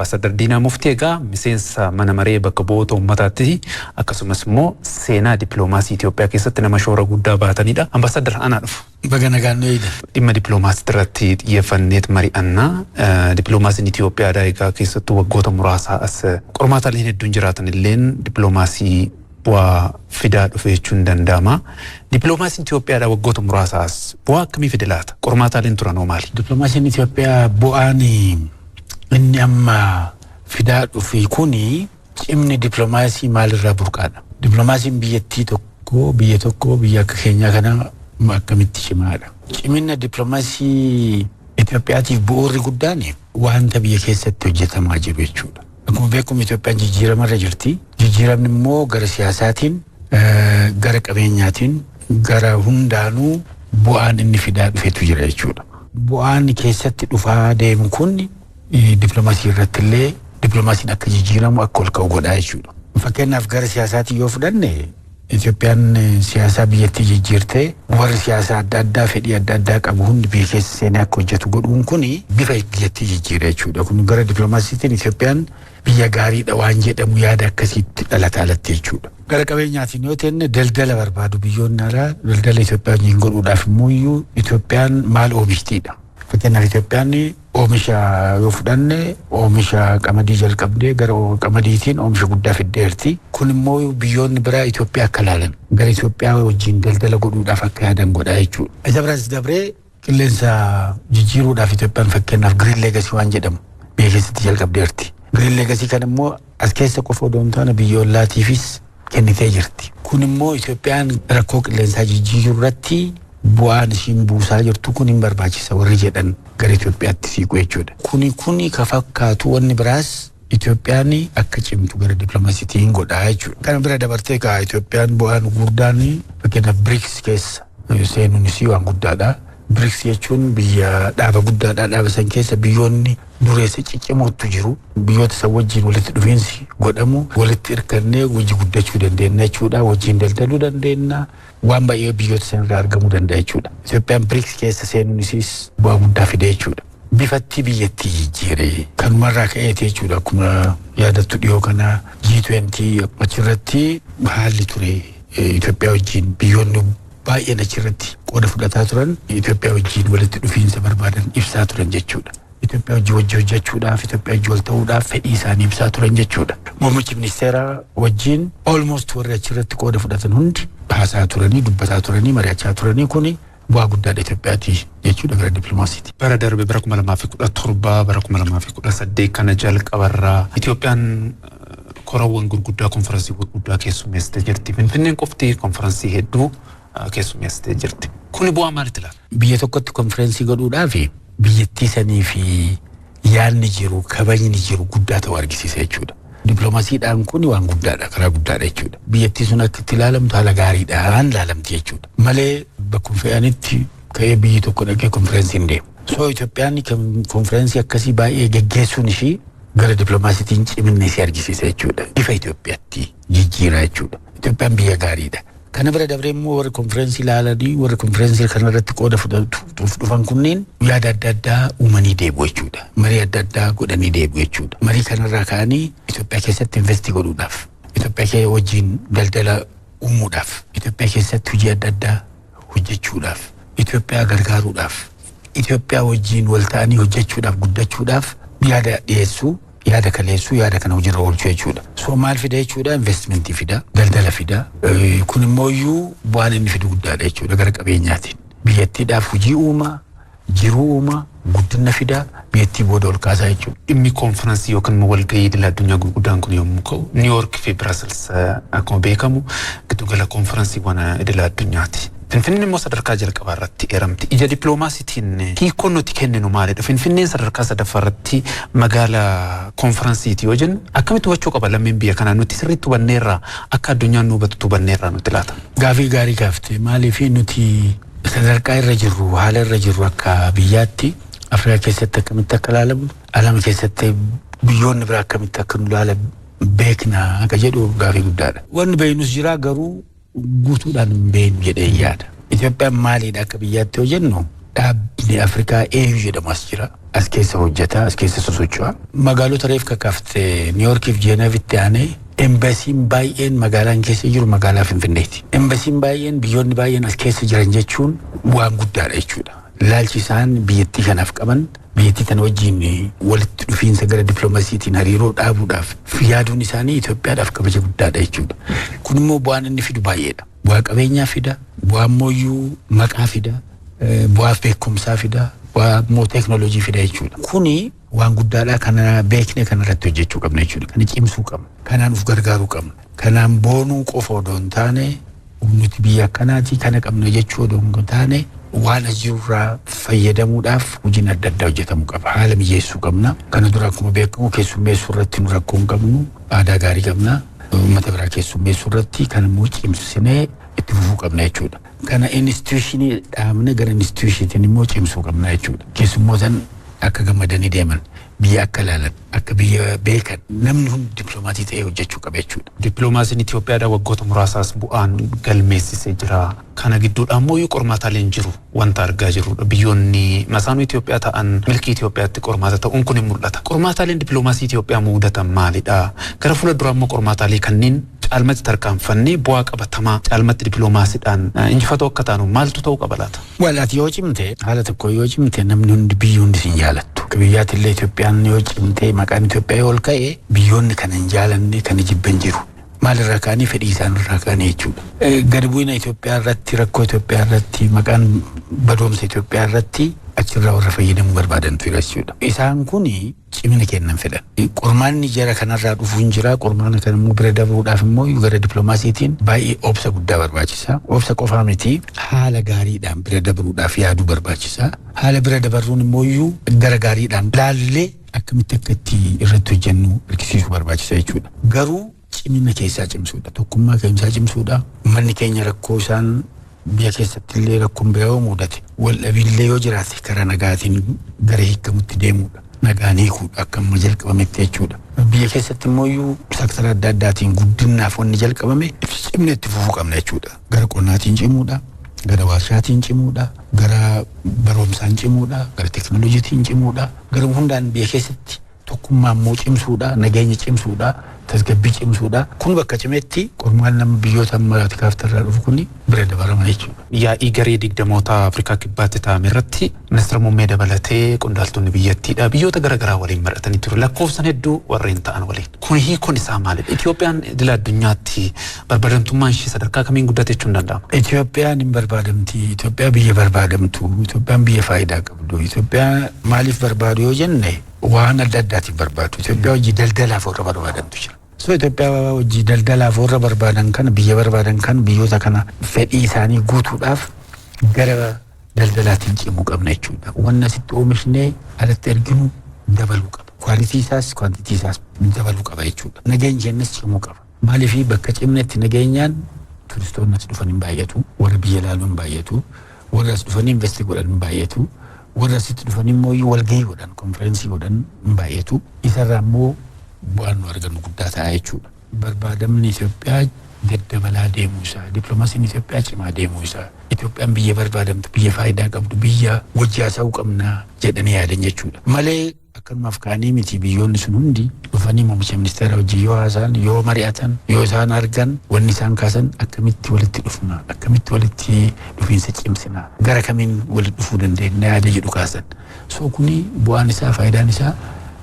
Ambassador Dina Muftiga miseensa mana maree bakka bu'oota uummataatti akkasumas immoo seenaa dippiloomaasii Itoophiyaa keessatti nama shoora guddaa baatanidha. Ambassador anaa dhufu. Baga nagaannoo eeda. Dhimma dippiloomaasii irratti xiyyeeffanneet mari'annaa. Dippiloomaasiin Itoophiyaa egaa keessattuu waggoota muraasaa as qormaataaleen hedduun jiraatan illeen dippiloomaasii bu'aa fidaa dhufe jechuun danda'ama. Dippiloomaasiin Itoophiyaa waggoota muraasaas bu'aa akkamii fide laata? Qormaataaleen turan hoo maali? Dippiloomaasiin Itoophiyaa bu'aan inni amma fidaa dhufe kuni cimni dippiloomaasii maalirraa burqaadha? Dippiloomaasiin biyya tokko biyya akka keenyaa kana akkamitti cimaadha? Cimina dippiloomaasii Itoophiyaatiif bu'uurri guddaan wanta biyya keessatti hojjetamaa jiru jechuudha. Akkuma beekamu Itoophiyaan jijjiiramarra jirti. Jijjiiramni immoo gara siyaasaatiin, gara qabeenyaatiin, gara hundaanuu bu'aan inni fidaa dhufetu jira jechuudha. Bu'aan keessatti dhufaa deemu kun dippiloomaasii irratti illee dippiloomaasiin akka jijjiiramu akka ol ka'u godhaa jechuudha. Fakkeenyaaf gara siyaasaatiin yoo fudhanne Itoophiyaan siyaasaa biyyattii jijjiirtee warri siyaasaa adda addaa fedhii adda addaa qabu hundi biyya keessa seenee akka hojjetu godhuun kun bifa biyyattii jijjiira jechuudha. Kun gara dippiloomaasiitiin Itoophiyaan biyya gaariidha waan jedhamu yaada akkasiitti dhalataa alatti jechuudha. Gara qabeenyaatiin yoo ta'e daldala barbaadu biyyoonni alaa daldala Itoophiyaa wajjin godhuudhaaf immoo Itoophiyaan maal oomishtiidha. Fakkeenyaaf Itoophiyaan oomisha yoo fudhanne oomisha qamadii jalqabdee gara qamadiitiin oomisha guddaa fiddeerti. Kun immoo biyyoonni biraa Itoophiyaa akka ilaalan gara Itoophiyaa wajjin daldala godhuudhaaf akka yaadan godhaa jechuudha. Isa biraas dabree qilleensa jijjiiruudhaaf Itoophiyaan fakkeenyaaf Green Legacy waan jedhamu biyya keessatti jalqabdeerti. Green Legacy kan immoo as keessa qofa odoo hin taane biyyoolaatiifis kennitee jirti. Kun immoo Itoophiyaan rakkoo qilleensaa jijjiiruu irratti bu'aan ishiin buusaa jirtu kun hin barbaachisa warri jedhan gara Itoophiyaatti siiqu jechuudha. Kuni ka fakkaatu wanni biraas Itoophiyaan akka cimtu gara dippiloomaasiitiin godhaa jechuudha. Kana bira dabartee ka Itoophiyaan bu'aan guddaan fakkeenyaaf BRICS keessa seenuunis waan guddaadha. BRICS jechuun biyya dhaaba guddaadha. Dhaaba san keessa biyyoonni dureessa ciccimootu jiru. Biyyoota san wajjin walitti dhufiinsi godhamu walitti hirkannee wajji guddachuu dandeenya jechuudha. Wajjin daldaluu dandeenya. Waan baay'ee biyyoota san irraa argamuu danda'a jechuudha. Itoophiyaan BRICS keessa seenuunis bu'aa guddaa fide jechuudha. Bifatti biyyattii jijjiire kanumarraa ka'eeti jechuudha. Akkuma yaadattu dhiyoo kana G20 achirratti haalli ture Itoophiyaa wajjin biyyoonni baay'een achirratti qooda fudhataa turan Itoophiyaa wajjin walitti dhufiinsa barbaadan ibsaa turan jechuudha. Itoophiyaa wajjin hojjechuudhaaf Itoophiyaa wajjin wal ta'uudhaaf fedhii isaanii ibsaa turan jechuudha. Muummichi ministeeraa wajjin almost warri achirratti qooda fudhatan hundi haasaa turanii dubbataa turanii mari'achaa turanii kuni bu'aa guddaadha Itoophiyaati jechuudha gara dippiloomaasiiti. Bara darbe bara 2017 bara 2018 kana jalqabarraa Itoophiyaan korawwan gurguddaa konferansii gurguddaa keessummeessitee jirti. Finfinneen qofti konferansii hedduu keessummeessitee jirti. Kuni bu'aa maalitti laata? Biyya tokkotti konferensii godhuudhaaf biyyattii sanii fi yaadni jiru kabajni jiru guddaa ta'uu argisiisa jechuudha. Dippiloomaasiidhaan kun waan guddaadha karaa guddaadha jechuudha. Biyyattii sun akka itti ilaalamtu haala gaariidhaan ilaalamti jechuudha. Malee bakkuma fe'anitti ka'ee biyyi tokko dhaqee konferensiin deemu. So Itoophiyaan konferensii akkasii baay'ee geggeessuun ishii gara dippiloomaasiitiin cimina isii argisiisa jechuudha. Bifa Itoophiyaatti jijjiiraa jechuudha. Itoophiyaan biyya gaariidha. Kana bira dabree immoo warri konferensii ilaalanii warri konferensii kanarratti qooda fudhatuuf dhufan kunneen yaada adda addaa uumanii deebi'u jechuudha. Marii adda addaa godhanii deebi'u jechuudha. Marii kanarraa ka'anii Itoophiyaa keessatti investii godhuudhaaf, Itoophiyaa wajjin daldala uumuudhaaf, Itoophiyaa keessatti hojii adda addaa hojjechuudhaaf, Itoophiyaa gargaaruudhaaf, Itoophiyaa wajjin wal ta'anii hojjechuudhaaf guddachuudhaaf yaada dhiyeessuu, yaada kaleessuu, yaada kana hojiirra oolchuu jechuudha. So maal fida jechuudha? Investmentii fida, daldala fida. Kun immoo bu'aan inni fidu guddaadha jechuudha gara qabeenyaatiin. Biyyattiidhaaf hojii uuma, jiruu uuma, guddina fida, biyyattii booda ol kaasaa jechuudha. Dhimmi konferansii yookaan walgahii idil addunyaa gurguddaan kun yommuu ka'u New York fi Brussels akkuma beekamu giddugala konferansiiwwan idil addunyaati. Finfinneen immoo sadarkaa jalqabaa irratti eeramti. Ija dippiloomaasiitiin hiikoon nuti kenninu maalidha? Finfinneen sadarkaa sadaffaa irratti magaalaa konferansiiti yoo jennu akkamitti hubachuu qaba lammiin biyya kanaa nuti sirriitti hubanneerraa akka addunyaan nu hubatu hubanneerraa nuti laata? Gaafii gaarii gaafte maaliif nuti sadarkaa irra jirru haala irra jirru akka biyyaatti Afrikaa keessatti akkamitti akka ilaalamu alama keessatti biyyoonni biraa akkamitti akka nu ilaala beekna akka jedhu gaafii guddaadha. Wanni beeknus jira garuu guutuudhaan hin beeknu jedhee yaada. Itoophiyaan maaliidha akka biyyaatti yoo jennu dhaabni Afrikaa EU jedhamu as jira. as keessa hojjeta, as keessa sosocho'a. Magaalota reef kakaaftee Niiwoorkii fi Jeeneevitti aanee embasiin baay'een magaalaan keessa jiru magaalaa Finfinneeti. Embasiin baay'een biyyoonni baay'een as keessa jiran jechuun waan guddaadha jechuudha. Ilaalchi isaan biyyattii kanaaf qaban biyyattii kana wajjin walitti dhufiinsa gara diplomaasiitiin hariiroo dhaabuudhaaf yaaduun isaanii Itoophiyaadhaaf kabaja guddaadha jechuudha. Kun immoo bu'aan inni fidu baay'eedha. Bu'aa qabeenyaa fida, bu'aa ammoo maqaa fida, bu'aa beekumsaa fida, bu'aa immoo teeknooloojii fida jechuudha. Kuni waan guddaadha kana beekne kana irratti hojjechuu qabna jechuudha. Kana cimsuu qabna. Kanaan uf gargaaruu qabna. Kanaan boonuu qofa odoo hin taane nuti biyya akkanaati kana qabna jechuu odoo hin taane waan ajirraa fayyadamuudhaaf hojiin adda addaa hojjetamuu qaba. Haala mijeessuu qabna. Kana dura akkuma beekamu keessummeessuu irratti nu rakkoo hin qabnu. Aadaa gaarii qabna. Uummata biraa keessummeessuu irratti kan immoo cimsinee itti fufuu qabna jechuudha. Kana instituushinii dhaabne gara instituushiniitiin immoo cimsuu qabna jechuudha. Keessummootaan akka gammadanii deeman, biyya akka ilaalan, akka biyya beekan namni hundi dippiloomaasii ta'ee hojjechuu qaba jechuudha. Dippiloomaasiin Itoophiyaadhaa waggoota muraasaas bu'aan galmeessisee jira. Kana gidduudhaan immoo qormaataaleen jiru wanta argaa jirrudha. Biyyoonni masaanuu Itoophiyaa ta'an milkii Itoophiyaatti qormaata ta'uun kun hin mul'ata. Qormaataaleen dippiloomaasii Itoophiyaa mudatan maalidha? Gara fuulduraa immoo qormaataalee kanneen caalmatti tarkaanfannee bu'aa qabatamaa caalmatti dippiloomaasiidhaan injifatoo akka taanu maaltu ta'uu qaba laata? Walaati yoo cimte haala tokko yoo cimte namni hundi biyyi hundi sin jaalattu. Biyyaattillee Itoophiyaan yoo cimte maqaan Itoophiyaa yoo ol ka'e biyyoonni kana hin jaalanne kana jibban jiru. Maalirraa kaanii fedhii isaanirraa kaanii jechuudha. Gadi bu'ina Itoophiyaa irratti rakkoo Itoophiyaa irratti maqaan badoomsa Itoophiyaa irratti achirraa warra fayyadamuu barbaadantu jira jechuudha. Isaan kuni cimina kennan fedhan. Qormaanni jara kanarraa dhufuu hin jira. Qormaana kan immoo bira dabruudhaaf immoo gara dippiloomaasiitiin baay'ee obsa guddaa barbaachisa. Obsa qofaa miti haala gaariidhaan bira dabruudhaaf yaaduu barbaachisa. Haala bira dabarruun immoo gara gaariidhaan laallee akkamitti akka itti irratti hojjennu hirkisiisuu barbaachisa jechuudha. Garuu cimina keessaa cimsuudha. Tokkummaa keessaa cimsuudha. Uummanni keenya rakkoo isaan biyya keessatti illee rakkoon biraa yoo mudate wal dhabiillee yoo jiraate karaa nagaatiin gara hiikamutti deemuudha. Nagaan hiikuudha akka amma jalqabametti jechuudha. Biyya keessatti immoo sektara adda addaatiin guddinaaf wanni jalqabame cimna itti fufuu qabna jechuudha. Gara qonnaatiin cimuudha. Gara warshaatiin cimuudha. Gara baroomsaan cimuudha. Gara teeknooloojiitiin cimuudha. Gara hundaan biyya keessatti tokkummaa immoo cimsuudha. Nageenya cimsuudha. Tasgabbii cimsuudha. Kun bakka cimetti qormaan nama biyyoota ammaa kaaftarraa dhufu kuni bira dabarama jechuudha. Yaa'ii garee digdamoota Afrikaa kibbaatti ta'ame irratti ministeera muummee dabalatee qondaaltonni biyyattiidha. Biyyoota garaagaraa waliin maratanii ture. Lakkoofsan hedduu warreen ta'an waliin. Kun hiikon isaa maalidha? Itoophiyaan idil addunyaatti barbaadamtummaan ishee sadarkaa kamiin guddate jechuun danda'ama? Itoophiyaan hin barbaadamti. Itoophiyaa biyya barbaadamtu. Itoophiyaan biyya faayidaa qabdu. Itoophiyaa maaliif barbaadu yoo jenne waan adda addaatiif barbaadu. Itoophiyaa hojii daldalaaf warra barbaadamtu jira. So Itoophiyaa hojii daldalaaf warra barbaadan kana biyya barbaadan kan biyyoota kana fedhii isaanii guutuudhaaf gara daldalaatiin cimuu qabna jechuudha. Wanna asitti oomishnee alatti erginu dabaluu qaba. Kwaalitii isaas kwantitii isaas dabaluu qaba jechuudha. Nageenya kennas cimuu qaba. Maaliif bakka cimnetti nageenyaan turistoonni as dhufan hin baay'atu, warra biyya ilaaluun baay'atu, warra as dhufanii investi godhan hin baay'atu, warra asitti dhufan immoo walgahii godhan, konferensii godhan hin baay'atu. Isarraa immoo bu'aan nu argannu guddaa ta'a jechuudha. Barbaadamni Itoophiyaa daddabalaa deemuu isaa, dippiloomaasiin Itoophiyaa cimaa deemuu isaa, Itoophiyaan biyya barbaadamtu, biyya faayidaa qabdu, biyya wajjii haasa'uu qabna jedhanii yaadan jechuudha. Malee akkanumaaf kaanii miti biyyoonni sun hundi dhufanii muummicha ministeera wajjin yoo haasa'an, yoo mari'atan, yoo isaan argan, wanni isaan kaasan akkamitti walitti dhufna, akkamitti walitti dhufiinsa cimsina, gara kamiin walitti dhufuu dandeenya yaada jedhu kaasan. So kuni bu'aan isaa, faayidaan isaa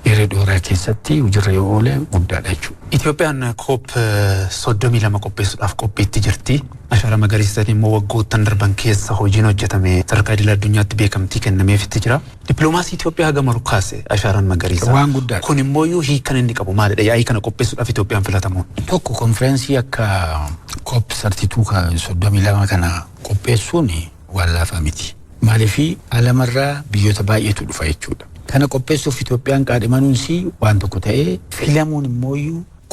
yeroo dheeraa keessatti hojirra yoo oole guddaadha jechuudha. Itoophiyaan koop 32 qopheessuudhaaf qophiitti jirti. Ashaara magariisaatiin immoo waggoottan darban keessa hojiin hojjetame sadarkaa idil addunyaatti beekamtii kennameefitti jira. Dippiloomaasii Itoophiyaa gama rukaase ashaaraan magariisaa. Waan guddaadha. Kun immoo hiikan inni qabu maalidha? Yaa'ii kana qopheessuudhaaf Itoophiyaan filatamuun. Tokko konferensii akka koop 32 kana qopheessuun waan laafaa miti. Maaliif alamarraa biyyoota baay'eetu dhufa jechuudha. Kana qopheessuuf Itoophiyaan qaadhimanuunsi waan tokko ta'ee filamuun immoo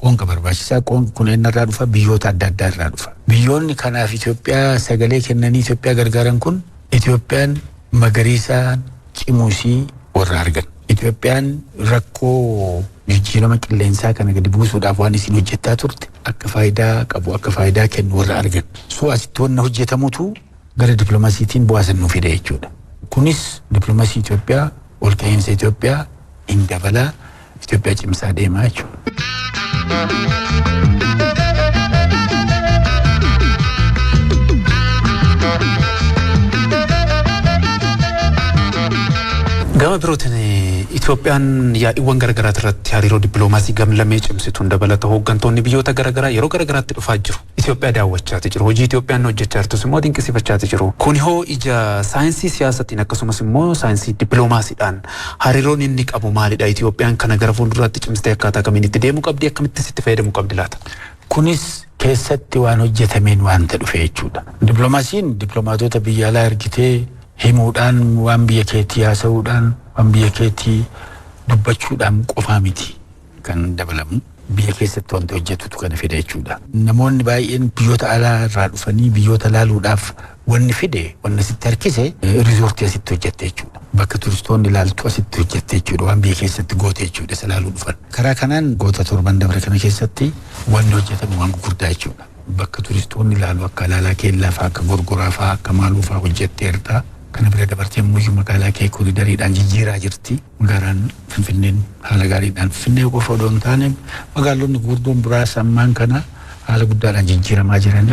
qoonqa barbaachisaa. Qoonqi kun irraa dhufa biyyoota adda addaa irraa dhufa. Biyyoonni kanaaf Itoophiyaa sagalee kennanii Itoophiyaa gargaaran kun Itoophiyaan magariisaan cimuusii warra argan. Itoophiyaan rakkoo jijjiirama qilleensaa kana gadi buusuudhaaf waan isin hojjettaa turte akka faayidaa qabu, akka faayidaa kennu warra argan. So asitti wanna hojjetamutu gara dippiloomaasiitiin bu'aa sannuu fida jechuudha. Kunis dippiloomaasii Itoophiyaa ol ka'iinsa Itoophiyaa hin dabalaa Itoophiyaa cimsaa deemaa jechuudha. Gama birootiin Itoophiyaan yaa'ii garagaraa irratti hariiroo dippiloomaasii gamlamee cimsituun dabalata hooggantoonni biyyoota garagaraa yeroo garagaraatti dhufaa jiru. Itoophiyaa daawwachaa jiru. Hojii Itoophiyaan hojjechaa jirtus immoo dinqisiifachaa jiru. Kun hoo ija saayinsii siyaasatiin akkasumas immoo saayinsii dippiloomaasiidhaan hariiroon inni qabu maalidha? Itoophiyaan kana gara fuulduraatti cimsitee akkaataa kamiin itti deemuu qabdi? Akkamittis itti fayyadamuu qabdi laata? Kunis keessatti waan hojjetameen waanta dhufe jechuudha. Dippiloomaasiin dippiloomaatota biyya alaa ergitee himuudhaan waan biyya keetii haasa'uudhaan waan biyya keetii dubbachuudhaan qofaa miti kan dabalamu biyya keessatti wanti hojjetutu kana fide jechuudha. Namoonni baay'een biyyoota alaa irraa dhufanii biyyoota laaluudhaaf wanni fide wanni sitti harkise riizoortii asitti hojjette jechuudha. Bakka turistoonni ilaaltu asitti hojjette jechuudha waan biyya keessatti goote jechuudha isa laaluu dhufan. Karaa kanaan goota torban dabre kana keessatti wanni hojjetamu waan gurguddaa jechuudha. Bakka turistoonni ilaalu akka Ilaalaa Keellaa fa'aa akka Gorgoraa fa'aa akka Maaluu fa'aa hojjetteerta. Kana bira dabartee muyyuu magaalaa kee koridariidhaan jijjiiraa jirti. Magaalaan Finfinneen haala gaariidhaan Finfinnee qofa odoo hin taane magaalonni gurguddoon biraas ammaan kana haala guddaadhaan jijjiiramaa jiran.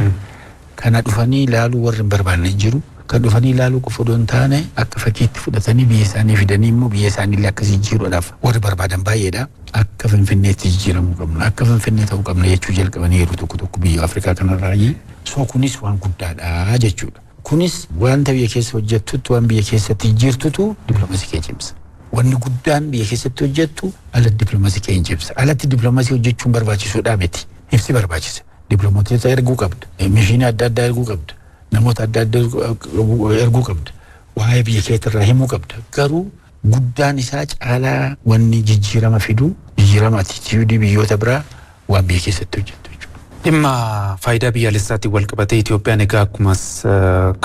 Kana dhufanii ilaaluu warri hin barbaanne jiru. Kan dhufanii ilaaluu qofa odoo hin taane akka fakkiitti fudhatanii biyya isaanii fidanii immoo biyya isaaniillee akka jijjiiruudhaaf warri barbaadan baay'eedha. Akka Finfinneetti jijjiiramuu qabna. Akka Finfinnee ta'uu qabna jechuu jalqabanii yeroo tokko tokko biyya Afrikaa kanarraayi. So kunis waan guddaadha jechuudha. Kunis wanta biyya keessa hojjettutu waan biyya keessatti jijjiirtutu dippiloomaasii kee cimsa. Wanni guddaan biyya keessatti hojjettu ala dippiloomaasii kee cimsa. Alatti dippiloomaasii hojjechuun barbaachisuudha miti. Ibsi barbaachisa. Dippiloomaatota erguu qabda. Mishiinii adda addaa erguu qabda. Namoota adda addaa erguu qabda. Waa'ee biyya keetirraa himuu qabda. Garuu guddaan isaa caalaa wanni jijjiirama fidu jijjiirama atiitiyuudii biyyoota biraa waan biyya keessatti hojjettu. Dhimma faayidaa biyyaalessaatiin wal qabatee Itoophiyaan egaa akkumas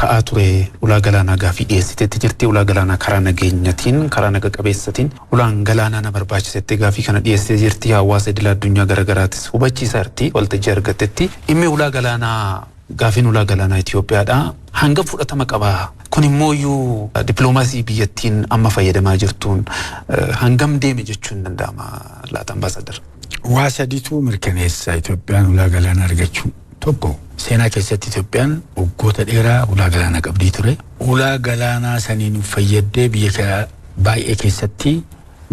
ka'aa ture ulaa galaanaa gaafii dhiyeessiteetti jirti. Ulaa galaanaa karaa nageenyatiin karaa naga qabeessatiin ulaan galaanaa na barbaachisetti gaafii kana dhiyeessee jirti. Hawaasa idil addunyaa garaagaraatis hubachiisaa jirti waltajjii argattetti. Dhimmi ulaa galaanaa gaafiin ulaa galaanaa Itoophiyaadha. Hanga fudhatama qaba. Kun immoo iyyuu dippiloomaasii biyyattiin amma fayyadamaa jirtuun hangam deeme jechuun danda'ama laata ambaasaadar? Waa sadiitu mirkaneessa Itoophiyaan ulaa galaanaa argachuu. Tokko seenaa keessatti Itoophiyaan waggoota dheeraa ulaa galaanaa qabdii ture. Ulaa galaanaa saniin fayyaddee biyya baay'ee keessatti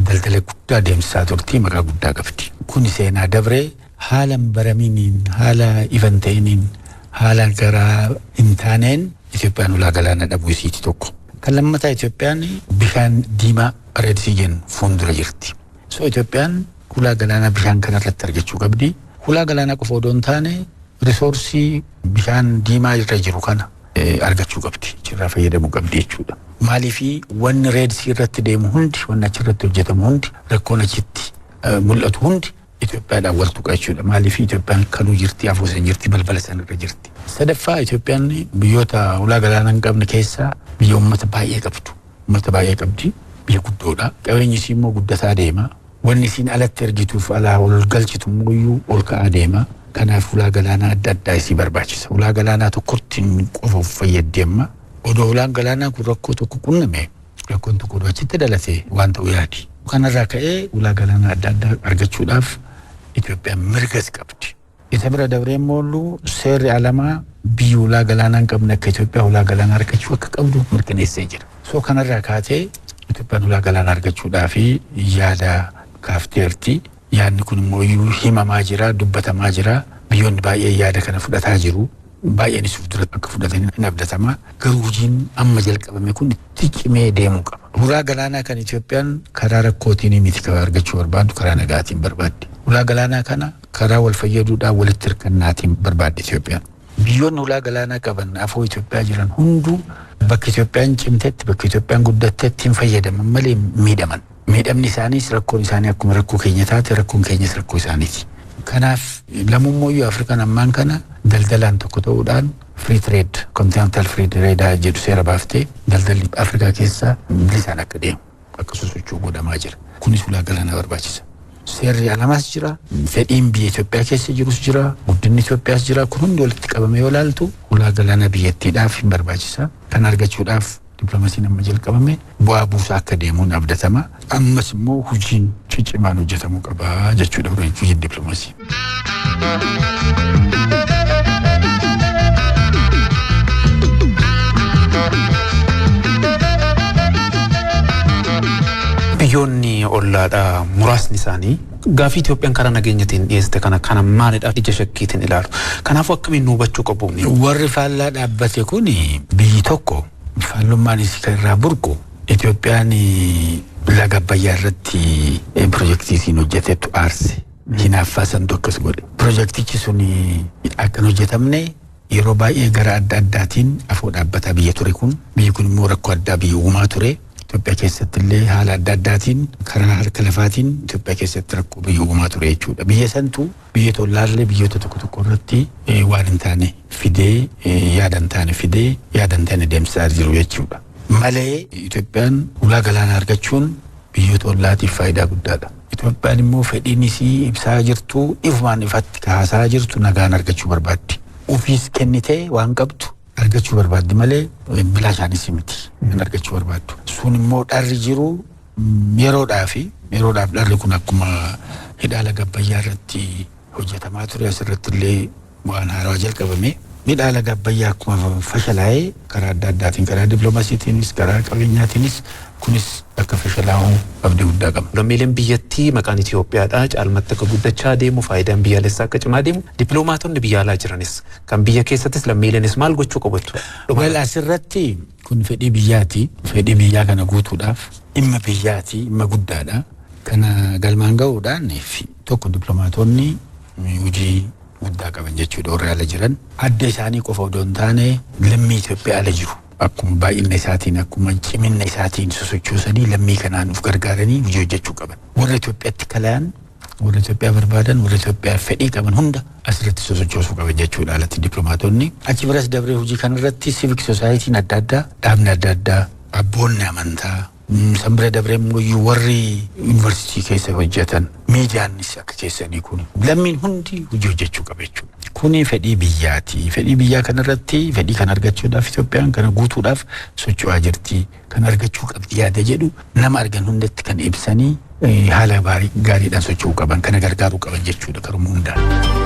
daldala guddaa deemsisaa turti, maqaa guddaa qabdi. Kun seenaa dabree haala hin baraminiin, haala ifan ta'iniin, haala garaa hin taaneen Itoophiyaan ulaa galaanaa dhabuu isiiti tokko. Kan lammataa Itoophiyaan bishaan diimaa bareedsii jennu fuuldura jirti. So Itoophiyaan ulaa galaanaa bishaan kanarratti argachuu qabdi. Ulaa galaanaa qofa odoo hin taane risoorsii bishaan diimaa irra jiru kana argachuu qabdi. Achirraa fayyadamuu qabdi jechuudha. Maaliifii wanni reedsii irratti deemu hundi, wanni achirratti hojjetamu hundi, rakkoon achitti mul'atu hundi Itoophiyaadhaan wal tuqa jechuudha. Maaliifii Itoophiyaan kanuu jirti, afoo san jirti, balbala san irra jirti. Sadaffaa Itoophiyaan biyyoota ulaa galaanaa hin qabne keessaa biyya uummata baay'ee qabdu. Uummata baay'ee qabdi. Biyya guddoodha. Qabeenyi isii immoo guddataa deema. Wanni isiin alatti ergituuf alaa ol galchitu immoo ol ka'aa deema. Kanaaf ulaa galaanaa adda addaa isii barbaachisa. Ulaa galaanaa tokkotti qofa of fayyaddi amma. Odoo ulaan galaanaa kun rakkoo tokko qunname rakkoon tokko achitti dhalate waan ta'u yaadi. Kanarraa ka'ee ulaa galaanaa adda addaa argachuudhaaf Itoophiyaan mirgas qabdi. Isa bira dabree immoo seerri alamaa biyya ulaa galaanaa hin qabne akka Itoophiyaa ulaa galaanaa argachuu akka qabdu mirkaneessee jira. So kanarraa kaatee Itoophiyaan ulaa galaanaa argachuudhaaf yaada kaafteerti. Yaadni kun immoo himamaa jira, dubbatamaa jira. Biyyoonni baay'ee yaada kana fudhataa jiru. Baay'een isuuf duratti akka fudhatanii hin abdatamaa. Garuu hojiin amma jalqabame kun itti cimee deemuu qaba. Ulaa galaanaa kan Itoophiyaan karaa rakkootiin miti kan argachuu barbaaddu karaa nagaatiin barbaaddi. Ulaa galaanaa kana karaa wal fayyaduudhaan walitti hirkannaatiin barbaaddi Itoophiyaan. Biyyoonni ulaa galaanaa qaban afoo Itoophiyaa jiran hunduu bakka Itoophiyaan cimtetti, bakka Itoophiyaan guddattetti hin fayyadaman malee miidhaman. Miidhamni isaaniis rakkoon isaanii akkuma rakkoo keenya taate rakkoon keenyas rakkoo isaaniiti. Kanaaf lamummoo Afrikaan ammaan kana daldalaan tokko ta'uudhaan free trade, continental free trade jedhu seera baaftee daldalli Afrikaa keessaa bilisaan akka deemu akka sosochuu godhamaa jira. Kunis ulaa galaanaa barbaachisa. Seerri alamaas jira, fedhiin biyya Itoophiyaa keessa jirus jira, guddinni Itoophiyaas jira. Kun hundi walitti qabamee yoo ilaaltu ulaa galaanaa biyyattiidhaaf hin barbaachisa. Kan argachuudhaaf diplomaasiin amma jalqabame bu'aa buusaa akka deemuun abdatama. Ammas immoo hojiin ciccimaan hojjetamuu qaba jechuudha hojiin diplomaasii. Biyyoonni ollaadhaa muraasni isaanii gaafii Itoophiyaan karaa nageenyatiin dhiyeessite kana maalidhaaf ija shakkiitiin ilaalu. Kanaafuu akkamiin nu hubachuu qabu? Warri faallaa dhaabbate kun biyyi tokko faallummaan isii kan irraa burqu Itoophiyaan laga Abbayyaa irratti piroojeektii hojjetetu aarse. Hinaaffaa santu akkas godhe. Piroojeektichi sun akka hojjetamne yeroo baay'ee gara adda addaatiin afoo dhaabbataa biyya ture kun. Biyyi kun immoo rakkoo addaa biyya uumaa ture. Itoophiyaa keessatti illee haala adda addaatiin karaa harka lafaatiin Itoophiyaa keessatti rakkoo biyya uumaa ture jechuudha. Biyya santu biyya tollaallee biyyoota tokko irratti waan hin taane fidee yaada hin taane fidee yaada hin taane deemsisaa jiru jechuudha. Malee Itoophiyaan ulaa galaanaa argachuun biyyoota ollaatiif faayidaa guddaadha. Itoophiyaan immoo fedhiin isii ibsaa jirtu ifumaan ifatti kaasaa jirtu nagaan argachuu barbaaddi. Ofiis kennitee waan qabdu argachuu barbaaddi malee bilaashaanis miti kan argachuu barbaaddu. Sun immoo dharri jiru yeroodhaaf dharri kun akkuma hidha laga Abbayyaa irratti hojjetamaa ture asirratti illee waan haarawaa jalqabame. Hidha laga Abbayyaa akkuma fashalaa'ee karaa adda addaatiin karaa diplomaasiitiinis karaa qabeenyaatiinis kunis akka fashalaa'uu abdii guddaa qaba. Lammiileen biyyattii maqaan Itoophiyaadhaa caalmatti akka guddachaa deemu faayidaan biyyaalessaa akka cimaa deemu dippiloomaatonni biyya alaa jiranis kan biyya keessattis lammiileenis maal gochuu qabatu? Wal asirratti kun fedhii biyyaati. Fedhii biyyaa kana guutuudhaaf dhimma biyyaati dhimma guddaadha. Kana galmaan ga'uudhaan tokko dippiloomaatonni hojii guddaa qaban jechuudha warri ala jiran. Adda isaanii qofa odoo hin taane lammii Itoophiyaa ala jiru. Akkuma baay'ina isaatiin akkuma cimina isaatiin sosochoosanii lammii kanaan of gargaaranii hojii hojjechuu qaban. Warra Itoophiyaatti kalaan, warra Itoophiyaa barbaadan, warra Itoophiyaa fedhii qaban hunda asirratti sosochoosuu qaban jechuudha alatti dippiloomaatonni. Achi biras dabree hojii kanarratti civic society'n adda addaa, dhaabni adda addaa, abboonni amantaa, sanbira dabree immoo warri yuunivarsiitii keessa hojjetan, miidiyaanis akka keessanii kun lammiin hundi hojii hojjechuu qaba jechuudha. Kuni fedhii biyyaati. Fedhii biyyaa kanarratti fedhii kan argachuudhaaf Itoophiyaan kana guutuudhaaf socho'aa jirti. Kan argachuu qabdi yaada jedhu nama argan hundatti kan ibsanii haala gaariidhaan socho'uu qaban kana gargaaruu qaban jechuudha karuma hundaan.